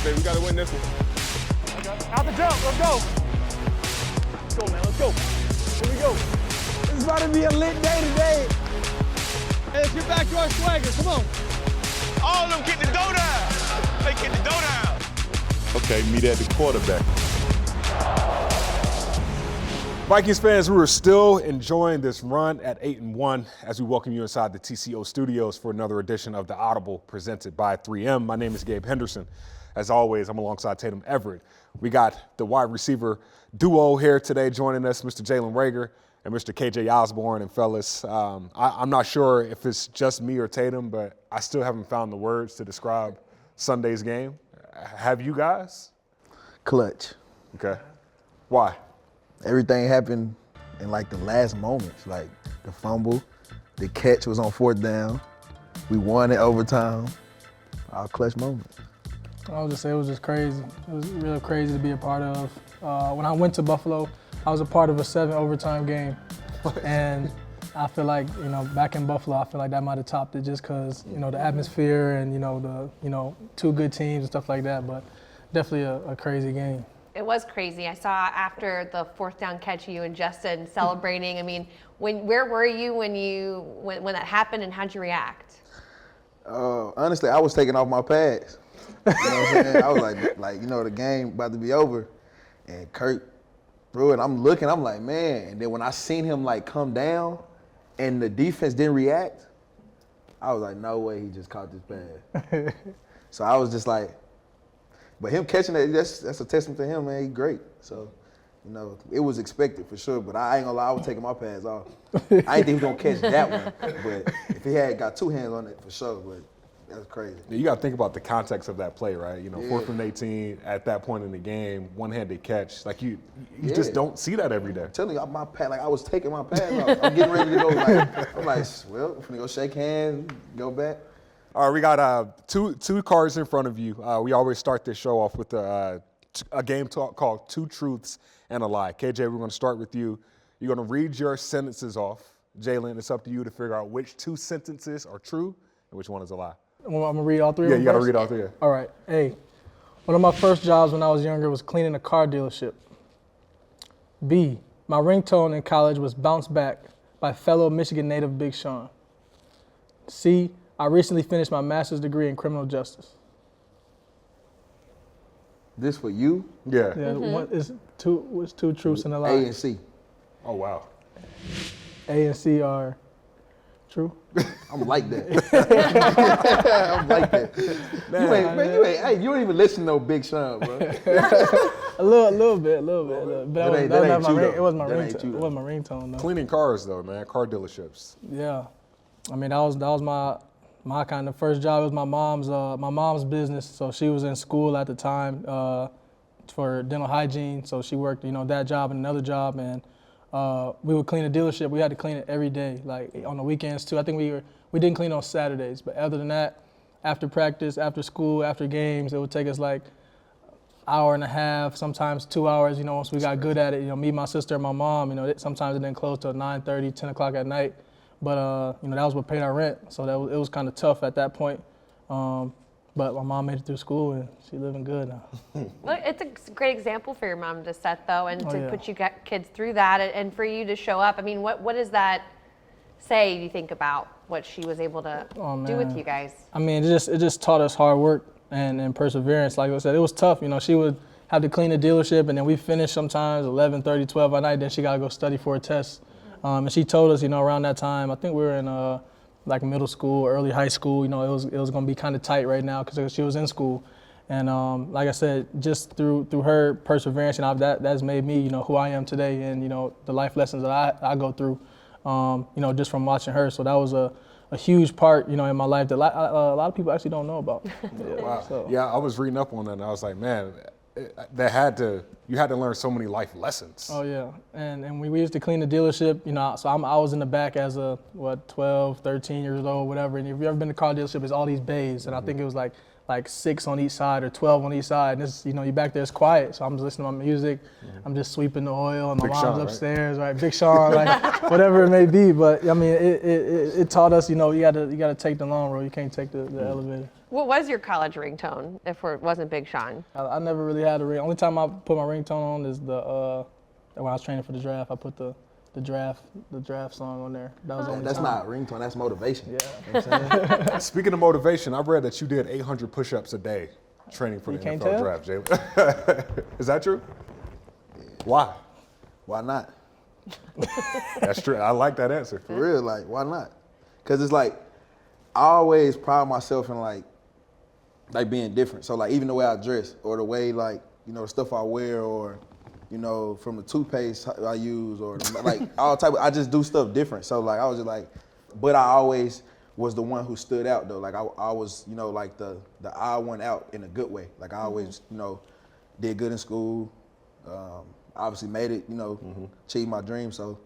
baby. We got to win this one. Out the jump. Let's go. Let's go, man. Let's go. Here we go. It's about to be a lit day today. Hey, let's get back to our swagger. Come on. All of them get the dough down. They get the dough down. Okay, meet at the quarterback. Vikings fans, we are still enjoying this run at 8-1 as we welcome you inside the TCO studios for another edition of the Audible presented by 3M. My name is Gabe Henderson. As always, I'm alongside Tatum, Everett. We got the wide receiver duo here today joining us, Mr. Jalen Reagor and Mr. KJ Osborn. And fellas, I'm not sure if it's just me or Tatum, but I still haven't found the words to describe Sunday's game. Have you guys? Clutch. Okay. Why? Everything happened in like the last moments, like the fumble, the catch was on 4th down. We won in overtime. All clutch moments. I would just say it was just crazy. It was real crazy to be a part of. When I went to Buffalo, I was a part of a 7 overtime game. And I feel like, back in Buffalo, I feel like that might have topped it just because, the atmosphere and, the 2 good teams and stuff like that. But definitely a crazy game. It was crazy. I saw after the 4th down catch, you and Justin celebrating. I mean, where were you when that happened, and how'd you react? Honestly, I was taking off my pads. You know what I'm saying? I was like, the game about to be over, and Kurt threw it. I'm looking, I'm like, man. And then when I seen him come down, and the defense didn't react, I was like, no way he just caught this pass. So I was just like. But him catching it, that's a testament to him, man. He's great. So, it was expected for sure. But I ain't gonna lie, I was taking my pads off. I didn't think he was gonna catch that one. But if he had got 2 hands on it, for sure. But that's crazy. You got to think about the context of that play, right? 4th and 18 at that point in the game, one-handed catch. Like you just don't see that every day. I'm telling you, my pad, I was taking my pads off. I'm getting ready to go. I'm like, well, I'm gonna go shake hands, go back. All right, we got two cards in front of you. We always start this show off with a game talk called Two Truths and a Lie. KJ, we're going to start with you. You're going to read your sentences off. Jalen, it's up to you to figure out which 2 sentences are true and which one is a lie. I'm going to read all 3 of them. Yeah, you got to first? read all 3. All right. A, one of my first jobs when I was younger was cleaning a car dealership. B, my ringtone in college was Bounce Back by fellow Michigan native Big Sean. C, I recently finished my master's degree in criminal justice. This for you? Yeah. Yeah, what's 2 truths and a lie? A and C. Oh, wow. A and C are true? I'm like that. I'm like that. You don't even listen to no Big Sean, bro. A little bit. But it wasn't my ringtone though. Cleaning cars, though, man. Car dealerships. Yeah. I mean, that was my kind of first job. It was my mom's business. So she was in school at the time for dental hygiene. So she worked, that job and another job, and we would clean a dealership. We had to clean it every day, like on the weekends too. I think we didn't clean on Saturdays, but other than that, after practice, after school, after games, it would take us like hour and a half, sometimes 2 hours. Once we got good at it, me, my sister, and my mom. Sometimes it didn't close till 9:30, 10 o'clock at night. But, that was what paid our rent, so it was kind of tough at that point. But my mom made it through school, and she's living good now. Well, it's a great example for your mom to set, though, and put you kids through that, and for you to show up. I mean, what does that say, do you think, about what she was able to do with you guys? I mean, it just taught us hard work and perseverance. Like I said, it was tough. She would have to clean the dealership, and then we finished sometimes 11:30, 12 at night. Then she got to go study for a test. And she told us, around that time, I think we were in middle school, early high school. It was going to be kind of tight right now because she was in school. And like I said, just through her perseverance, that's made me, who I am today, and the life lessons that I go through, just from watching her. So that was a huge part, in my life that a lot of people actually don't know about. Yeah, wow. So. Yeah, I was reading up on that, and I was like, man. You had to learn so many life lessons. Oh yeah, and we used to clean the dealership, so I was in the back as 12, 13 years old, whatever. And if you've ever been to a car dealership, it's all these bays, and I think it was like 6 on each side or 12 on each side. And it's, you back there, it's quiet, so I'm just listening to my music. I'm just sweeping the oil, and my mom's upstairs, right? Big Sean, whatever it may be. But I mean, it taught us, you gotta take the long road. You can't take the elevator. What was your college ringtone if it wasn't Big Sean? I never really had a ring. Only time I put my ringtone on is when I was training for the draft. I put the draft song on there. That was the only That's time. not ringtone, that's motivation. Yeah. You know what I'm saying? Speaking of motivation, I've read that you did 800 push-ups a day training for the can't NFL tell? draft, Jalen. Is that true? Why? Why not? That's true. I like that answer. For real, like, why not? Because it's like, I always pride myself in like being different. So like even the way I dress or the way like, you know, the stuff I wear or, you know, from the toothpaste I use or like all type of, I just do stuff different. So like I was just like, but I always was the one who stood out though. Like I was, you know, like the odd one out in a good way. Like I always, you know, did good in school. Obviously made it, you know, achieved my dream. So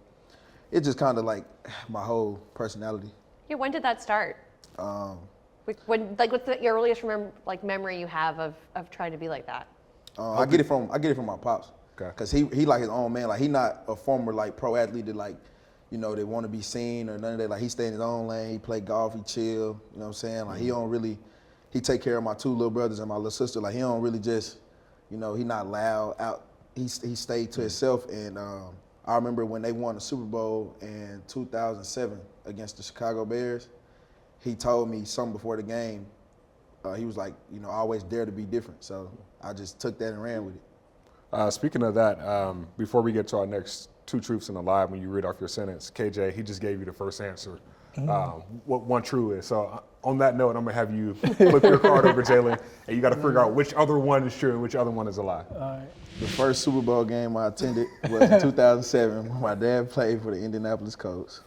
it just kind of like my whole personality. Yeah, when did that start? What's your earliest memory you have of trying to be like that? I get it from my pops. Okay. Cause he like his own man. Like he not a former like pro athlete that like, you know, they want to be seen or none of that. Like he stay in his own lane. He play golf. He chill. You know what I'm saying? Like he take care of my two little brothers and my little sister. Like he don't really just, you know, he not loud out. He stayed to himself. And I remember when they won the Super Bowl in 2007 against the Chicago Bears. He told me something before the game. He was like, you know, always dare to be different. So I just took that and ran with it. Speaking of that, before we get to our next two truths and a lie, when you read off your sentence, KJ, he just gave you the first answer. What one true is. So on that note, I'm gonna have you flip your card over, Jalen, and you got to figure out which other one is true and which other one is a lie. All right. The first Super Bowl game I attended was in 2007 when my dad played for the Indianapolis Colts.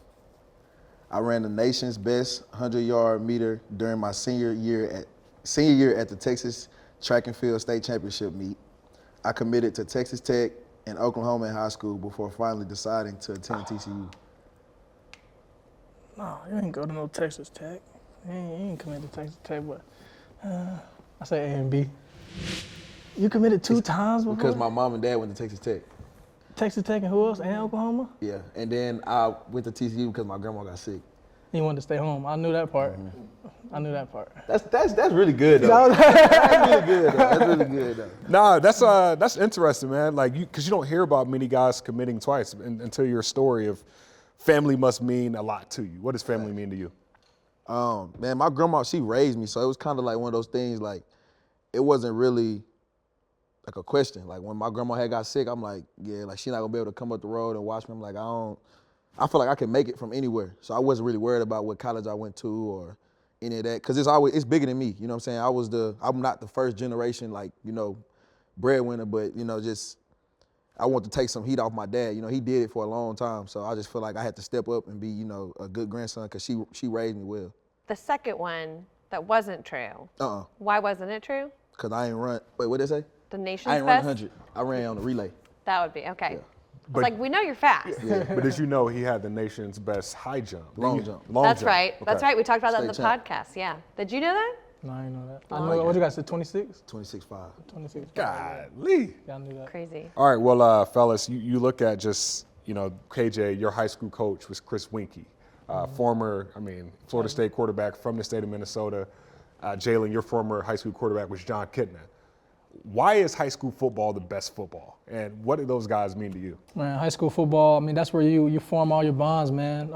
I ran the nation's best 100-yard meter during my senior year at the Texas Track and Field State Championship meet. I committed to Texas Tech and Oklahoma in high school before finally deciding to attend TCU. No, you ain't go to no Texas Tech. You ain't committed to Texas Tech, but I say A and B. You committed two times before? Because my mom and dad went to Texas Tech. Texas Tech and who else? And Oklahoma? Yeah, and then I went to TCU because my grandma got sick. He wanted to stay home. I knew that part. I knew that part. That's really good though. That's really good though. That's really good though. Nah, that's interesting, man. Like because you don't hear about many guys committing twice until your story of family must mean a lot to you. What does family mean to you? Man, my grandma, she raised me, so it was kind of like one of those things. Like it wasn't really like a question. Like when my grandma had got sick, I'm like, yeah, like she's not gonna be able to come up the road and watch me. I'm like, I feel like I can make it from anywhere. So I wasn't really worried about what college I went to or any of that, cause it's bigger than me. You know what I'm saying? I'm not the first generation, like, you know, breadwinner, but you know, just I want to take some heat off my dad. You know, he did it for a long time, so I just feel like I had to step up and be, you know, a good grandson, cause she raised me well. The second one that wasn't true. Why wasn't it true? Cause I ain't run. Wait, what did they say? The nation's I ain't run best? 100. I ran on the relay. That would be, okay. Yeah. I was like, we know you're fast. Yeah. But did you know he had the nation's best high jump? Long jump. That's right. Okay. That's right. We talked about that in the State champ. podcast. Yeah. Did you know that? No, I didn't know that. I know, what you guys said, 26? 26.5. 26. Golly. Yeah, I knew that. Crazy. All right, well, fellas, you look at just, you know, KJ, your high school coach was Chris Winkie, former, Florida State quarterback from the state of Minnesota. Jalen, your former high school quarterback was John Kitna. Why is high school football the best football? And what do those guys mean to you? Man, high school football, that's where you form all your bonds, man.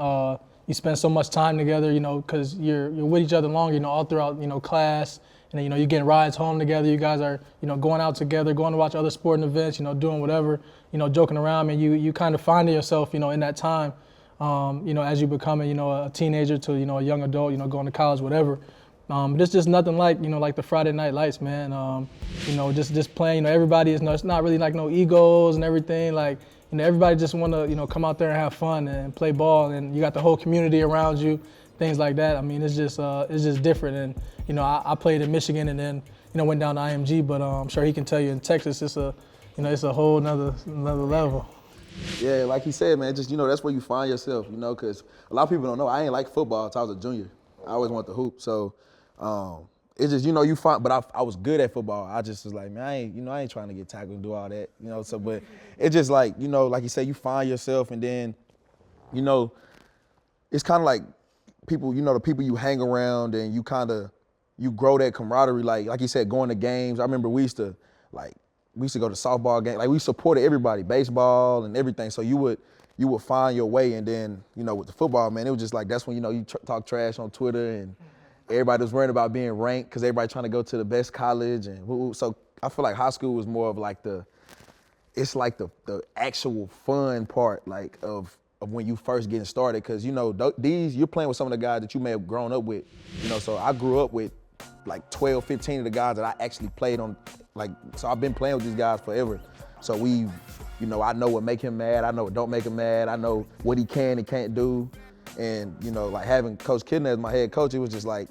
You spend so much time together, you know, because you're with each other longer, you know, all throughout, you know, class. And then, you know, you're getting rides home together. You guys are, you know, going out together, going to watch other sporting events, you know, doing whatever, you know, joking around. And you kind of find yourself, you know, in that time, you know, as you become, you know, a teenager to, you know, a young adult, you know, going to college, whatever. But it's just nothing like, you know, like the Friday Night Lights, man. You know, just playing, you know, everybody is, it's not really like no egos and everything. Like, you know, everybody just want to, you know, come out there and have fun and play ball. And you got the whole community around you, things like that. It's just different. And, you know, I played in Michigan and then, you know, went down to IMG, but I'm sure he can tell you in Texas, it's a whole another level. Yeah, like he said, man, just, you know, that's where you find yourself, you know, because a lot of people don't know. I ain't like football until I was a junior. I always wanted to hoop. So it's just, you know, you find, but I was good at football. I just was like, man, I ain't trying to get tackled and do all that, you know. So, but it's just like, you know, like you say, you find yourself, and then, you know, it's kind of like people, you know, the people you hang around, and you kind of you grow that camaraderie. Like you said, going to games. I remember we used to go to softball games. Like we supported everybody, baseball and everything. So you would find your way. And then, with the football, man, it was just like, that's when, you talk trash on Twitter and everybody was worried about being ranked because everybody trying to go to the best college. And so I feel like high school was more of like the actual fun part, like of when you first getting started. Because, you're playing with some of the guys that you may have grown up with. So I grew up with like 12, 15 of the guys that I actually played on. So I've been playing with these guys forever. So I know what make him mad. I know what don't make him mad. I know what he can and can't do. And, like having Coach Kidner as my head coach, it was just like,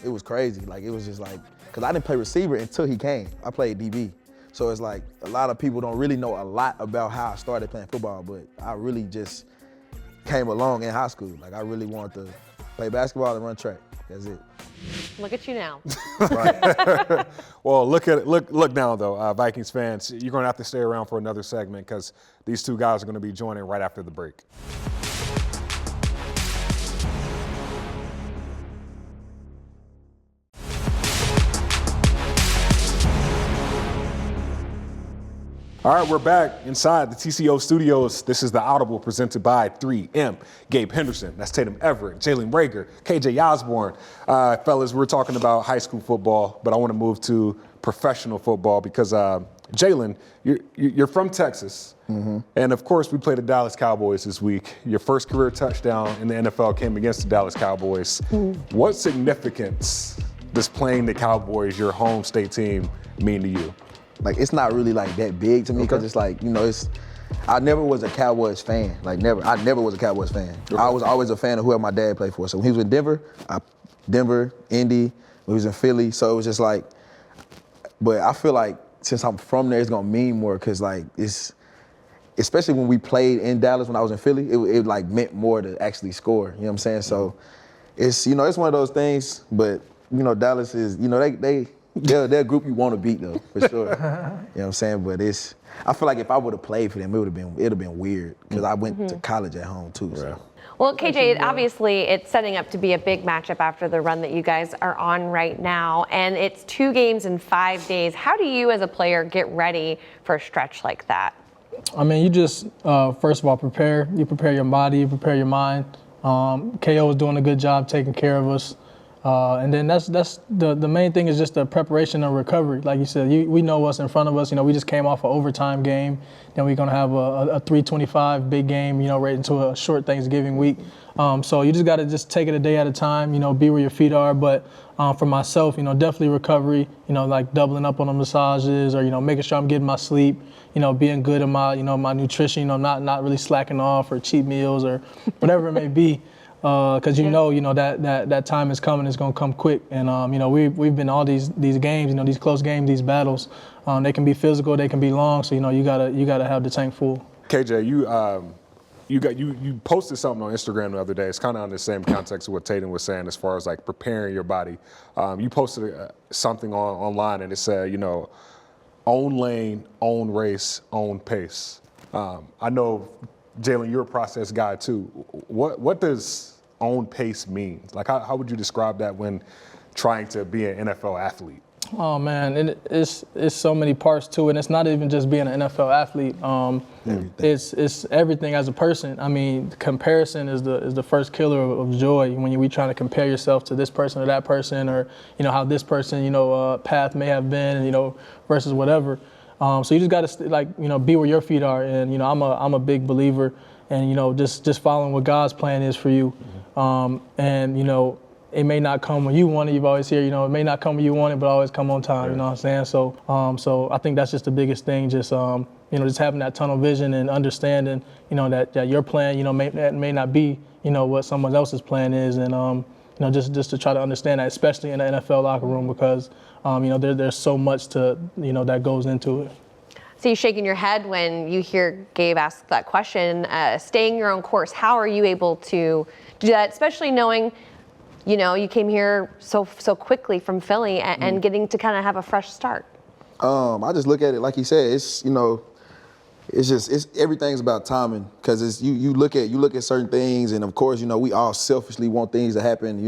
it was crazy. Like, it was just like, because I didn't play receiver until he came. I played DB. So it's like, a lot of people don't really know a lot about how I started playing football, but I really just came along in high school. Like, I really wanted to play basketball and run track. That's it. Look at you now. Right. Well, look now though, Vikings fans, you're going to have to stay around for another segment because these two guys are going to be joining right after the break. All right, we're back inside the TCO studios. This is the Audible presented by 3M. Gabe Henderson, that's Tatum, Everett, Jalen Reagor, KJ Osborn. Fellas, we're talking about high school football, but I want to move to professional football because Jalen, you're from Texas. Mm-hmm. And of course, we played the Dallas Cowboys this week. Your first career touchdown in the NFL came against the Dallas Cowboys. Mm-hmm. What significance does playing the Cowboys, your home state team, mean to you? Like, it's not really like that big to me because it's like, I never was a Cowboys fan. Like, never. I never was a Cowboys fan. Okay. I was always a fan of whoever my dad played for. So when he was in Denver, Indy, when he was in Philly. So it was just like, but I feel like since I'm from there, it's gonna mean more because like especially when we played in Dallas when I was in Philly, it like meant more to actually score. You know what I'm saying? So it's, it's one of those things, but Dallas is, they're a group you want to beat though, for sure. You know what I'm saying? But I feel like if I would have played for them, it'd have been weird because I went to college at home too. So. Well, KJ, obviously it's setting up to be a big matchup after the run that you guys are on right now, and it's 2 games in 5 days. How do you as a player get ready for a stretch like that? I mean, you just, first of all, prepare. You prepare your body, you prepare your mind. KO is doing a good job taking care of us. And then that's the main thing is just the preparation and recovery. Like you said, we know what's in front of us. We just came off an overtime game. Then we're gonna have a 3:25 big game. Right into a short Thanksgiving week. So you just gotta just take it a day at a time. Be where your feet are. But for myself, definitely recovery. Like doubling up on the massages or making sure I'm getting my sleep. Being good in my my nutrition. Not really slacking off or cheat meals or whatever it may be. Because that time is coming, it's gonna come quick, and we've been all these games, these close games, these battles. They can be physical, they can be long, so you gotta have the tank full. KJ, you posted something on Instagram the other day. It's kind of in the same context of what Tatum was saying as far as like preparing your body. You posted something online and it said, own lane, own race, own pace. I know. Jalen, you're a process guy too. What does own pace mean? Like, how would you describe that when trying to be an NFL athlete? Oh man, it's so many parts to it. And it's not even just being an NFL athlete. It's everything as a person. I mean, comparison is the first killer of joy when we trying to compare yourself to this person or that person, or how this person path may have been, versus whatever. So you just got to be where your feet are, and I'm a big believer, and just following what God's plan is for you, and it may not come when you want it. You've always heard, it may not come when you want it, but always come on time. Right. You know what I'm saying? So I think that's just the biggest thing. Just just having that tunnel vision and understanding, that your plan, may not be, what someone else's plan is, and just to try to understand that, especially in the NFL locker room, because there's so much to that goes into it. So you're shaking your head when you hear Gabe ask that question. Staying your own course, how are you able to do that, especially knowing, you came here so quickly from Philly and getting to kind of have a fresh start? I just look at it like he said. It's it's everything's about timing, because it's you look at certain things, and of course we all selfishly want things to happen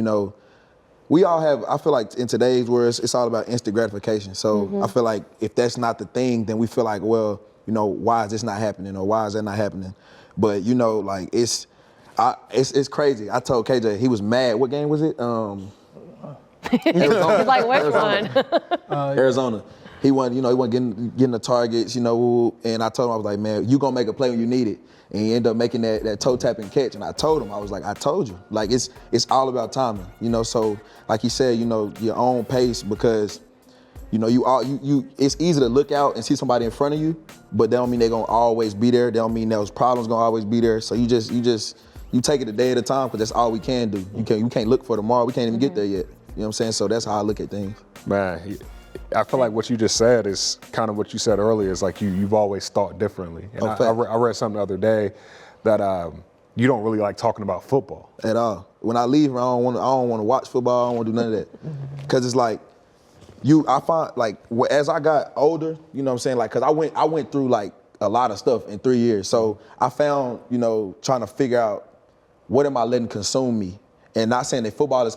we all have, I feel like in today's world, it's all about instant gratification. So I feel like if that's not the thing, then we feel like, well, you know, why is this not happening or why is that not happening? But, you know, like it's crazy. I told KJ, he was mad. What game was it? Arizona. He's like, which one? Arizona. He wasn't getting the targets, you know, and I told him, I was like, man, you gonna make a play when you need it. And he ended up making that toe tapping catch. And I told him, I was like, I told you. Like, it's all about timing, you know. So, like he said, you know, your own pace, because, you know, it's easy to look out and see somebody in front of you, but that don't mean they're gonna always be there. That don't mean those problems gonna always be there. So you take it a day at a time, because that's all we can do. You can't look for tomorrow. We can't even get there yet. You know what I'm saying? So that's how I look at things. Man, I feel like what you just said is kind of what you said earlier. Is like you've always thought differently. And I read something the other day that you don't really like talking about football at all. When I leave, I don't want to watch football. I don't want to do none of that, because it's like I find like as I got older, you know what I'm saying? Like, because I went through like a lot of stuff in 3 years. So I found, you know, trying to figure out what am I letting consume me, and not saying that football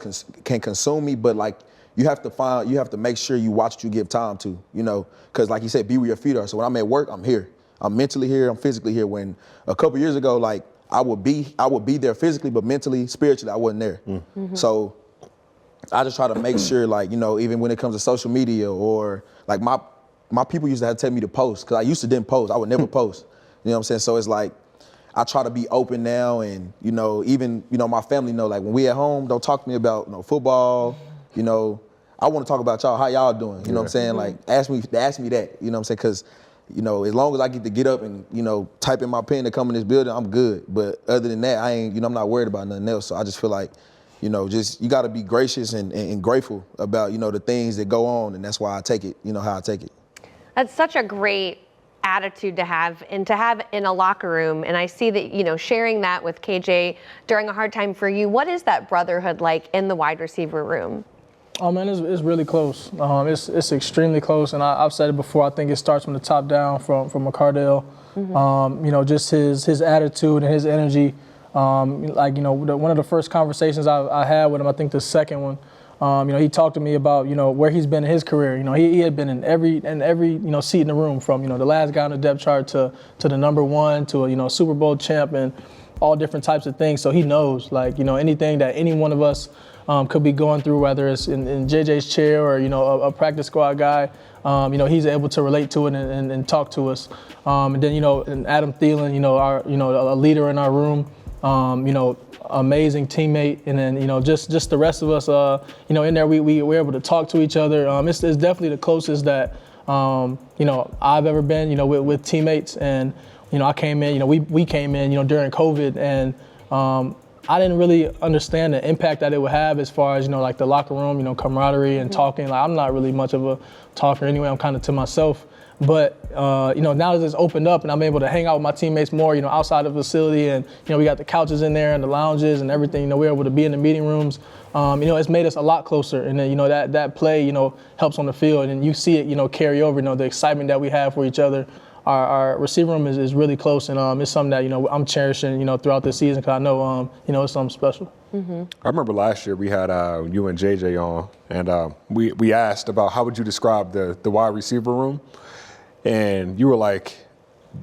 can consume me, but like. You have to make sure you watch what you give time to, you know, because like you said, be where your feet are. So when I'm at work, I'm here. I'm mentally here, I'm physically here. When a couple years ago, like I would be there physically, but mentally, spiritually, I wasn't there. So I just try to make sure, like, you know, even when it comes to social media, or like my people used to have to tell me to post, because I used to didn't post. I would never post. You know what I'm saying? So it's like, I try to be open now, and, you know, even, you know, my family know, like when we at home, don't talk to me about, you know, football, you know, I want to talk about y'all, how y'all doing, you know what I'm saying? Like, ask me that, you know what I'm saying? Because, you know, as long as I get up and, you know, type in my pen to come in this building, I'm good. But other than that, I'm not worried about nothing else. So I just feel like, you know, you got to be gracious and grateful about, you know, the things that go on, and that's why I take it, you know, how I take it. That's such a great attitude to have, and to have in a locker room. And I see that, you know, sharing that with KJ during a hard time for you. What is that brotherhood like in the wide receiver room? Oh man, it's really close. It's extremely close, and I've said it before. I think it starts from the top down, from McCardell. You know, just his attitude and his energy. Like, you know, one of the first conversations I had with him, I think the second one, you know, he talked to me about, you know, where he's been in his career. You know, he had been in every you know, seat in the room, from, you know, the last guy on the depth chart to the number one, to a, you know, Super Bowl champ, and all different types of things. So he knows, like, you know, anything that any one of us could be going through, whether it's in JJ's chair or, you know, a practice squad guy, you know, he's able to relate to it and talk to us. And then, you know, and Adam Thielen, you know, a leader in our room, you know, amazing teammate. And then, you know, just the rest of us, you know, in there, we're able to talk to each other. It's definitely the closest that, you know, I've ever been, you know, with teammates. And, you know, I came in, you know, we came in, you know, during COVID, and I didn't really understand the impact that it would have, as far as, you know, like the locker room, you know, camaraderie and talking. Like, I'm not really much of a talker anyway. I'm kind of to myself. But, you know, now that it's opened up and I'm able to hang out with my teammates more, you know, outside of the facility, and, you know, we got the couches in there and the lounges and everything, you know, we're able to be in the meeting rooms. You know, it's made us a lot closer. And then, you know, that play, you know, helps on the field, and you see it, you know, carry over, you know, the excitement that we have for each other. Our receiver room is really close, and it's something that, you know, I'm cherishing, you know, throughout this season, because I know, you know, it's something special. I remember last year we had you and JJ on, and we asked about how would you describe the wide receiver room, and you were like,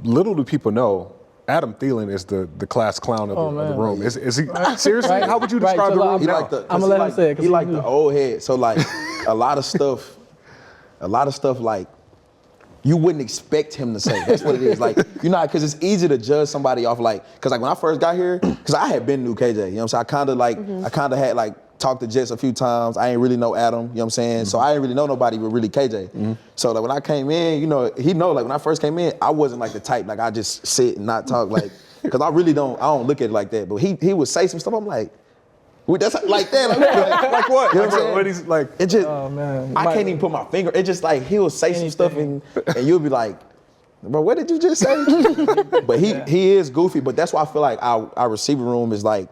little do people know, Adam Thielen is the class clown of the room. Is he seriously? Right. How would you describe the room? He now? like I'm gonna let him say it. He like the old head. So like a lot of stuff like you wouldn't expect him to say. That's what it is. Like, you know, because it's easy to judge somebody off, like, because like when I first got here, because I had been new KJ, you know what I'm saying? I kind of had like talked to Jets a few times. I ain't really know Adam, you know what I'm saying? So I didn't really know nobody but really KJ. So like when I came in, you know, he know, like when I first came in, I wasn't like the type, like I just sit and not talk, like, because I don't look at it like that. But he would say some stuff, I'm like, that's like that. Like what? You know what I'm saying? What he's like? It just, Oh, man. I can't even put my finger. It just like, he'll say some stuff and you'll be like, bro, what did you just say? But he is goofy, but that's why I feel like our receiver room is like,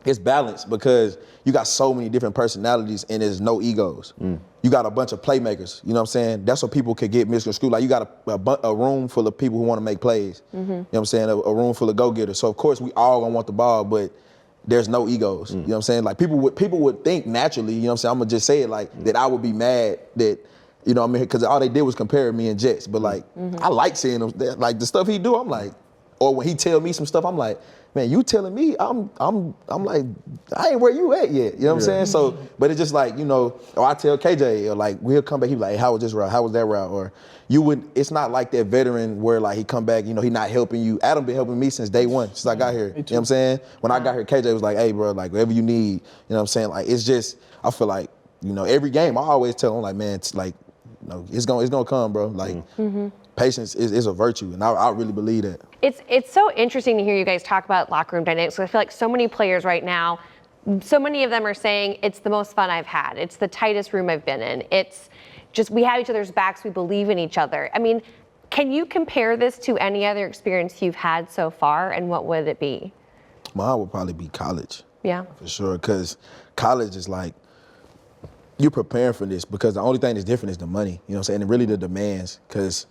it's balanced, because you got so many different personalities and there's no egos. You got a bunch of playmakers, you know what I'm saying? That's what people could get misconstrued. Like, you got a room full of people who want to make plays. You know what I'm saying? A room full of go-getters. So of course we all gonna want the ball, but there's no egos. You know what I'm saying? Like people would think naturally, you know what I'm saying? I'm gonna just say it like that I would be mad that, you know what I mean? Because all they did was compare me and Jets. But like, I like seeing him, like the stuff he do, I'm like, or when he tell me some stuff, I'm like, man, you telling me, I'm like, I ain't where you at yet. You know what I'm saying? So, but it's just like, you know, or I tell KJ, or like, we'll come back, he be like, hey, how was this route? How was that route? Or you wouldn't, it's not like that veteran where like he come back, you know, he not helping you. Adam been helping me since day one, since I got here. You know what I'm saying? When I got here, KJ was like, hey, bro, like whatever you need. You know what I'm saying? Like, it's just, I feel like, you know, every game, I always tell him like, man, it's like, you know, it's gonna come, bro. Like, patience is a virtue, and I really believe that. It's so interesting to hear you guys talk about locker room dynamics. So I feel like so many players right now, so many of them are saying it's the most fun I've had. It's the tightest room I've been in. It's just we have each other's backs. We believe in each other. I mean, can you compare this to any other experience you've had so far, and what would it be? Mine would probably be college. Yeah. For sure, because college is like, you're preparing for this because the only thing that's different is the money, you know what I'm saying, and really the demands, because,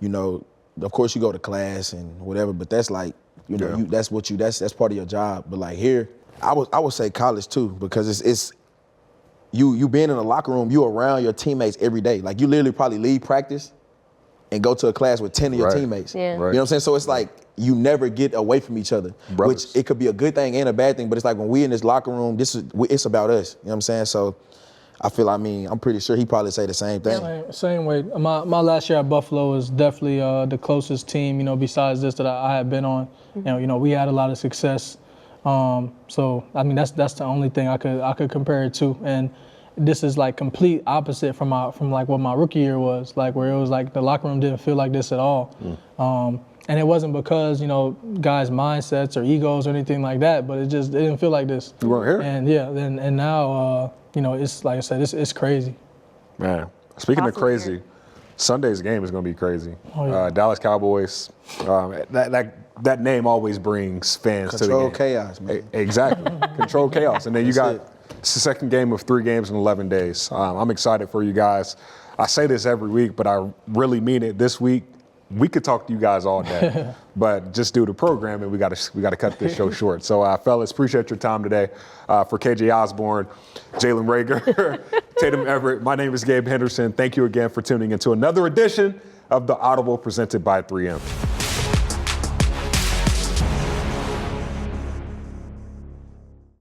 you know, of course you go to class and whatever, but that's like, you know, that's part of your job. But like here, I would say college too, because it's you being in the locker room, you around your teammates every day. Like you literally probably leave practice and go to a class with 10 of your teammates. Yeah. You know what I'm saying? So it's like you never get away from each other, which it could be a good thing and a bad thing, but it's like when we in this locker room, it's about us. You know what I'm saying? So I feel, I'm pretty sure he probably say the same thing. Same way. My last year at Buffalo was definitely the closest team, you know, besides this that I had been on. You know, we had a lot of success. So I mean, that's the only thing I could compare it to. And this is like complete opposite from like what my rookie year was, like where it was like the locker room didn't feel like this at all. And it wasn't because, you know, guys' mindsets or egos or anything like that, but it didn't feel like this. You weren't here. And and now, you know, it's like I said, it's crazy. Man, speaking of crazy, Sunday's game is going to be crazy. Oh, yeah. Dallas Cowboys, that name always brings fans to the game. Control chaos, man. Exactly. Control chaos. And then it's the second game of 3 games in 11 days. I'm excited for you guys. I say this every week, but I really mean it this week. We could talk to you guys all day, but just due to programming, we got to cut this show short. So, fellas, appreciate your time today. For KJ Osborn, Jalen Reagor, Tatum Everett, my name is Gabe Henderson. Thank you again for tuning into another edition of the Audible presented by 3M.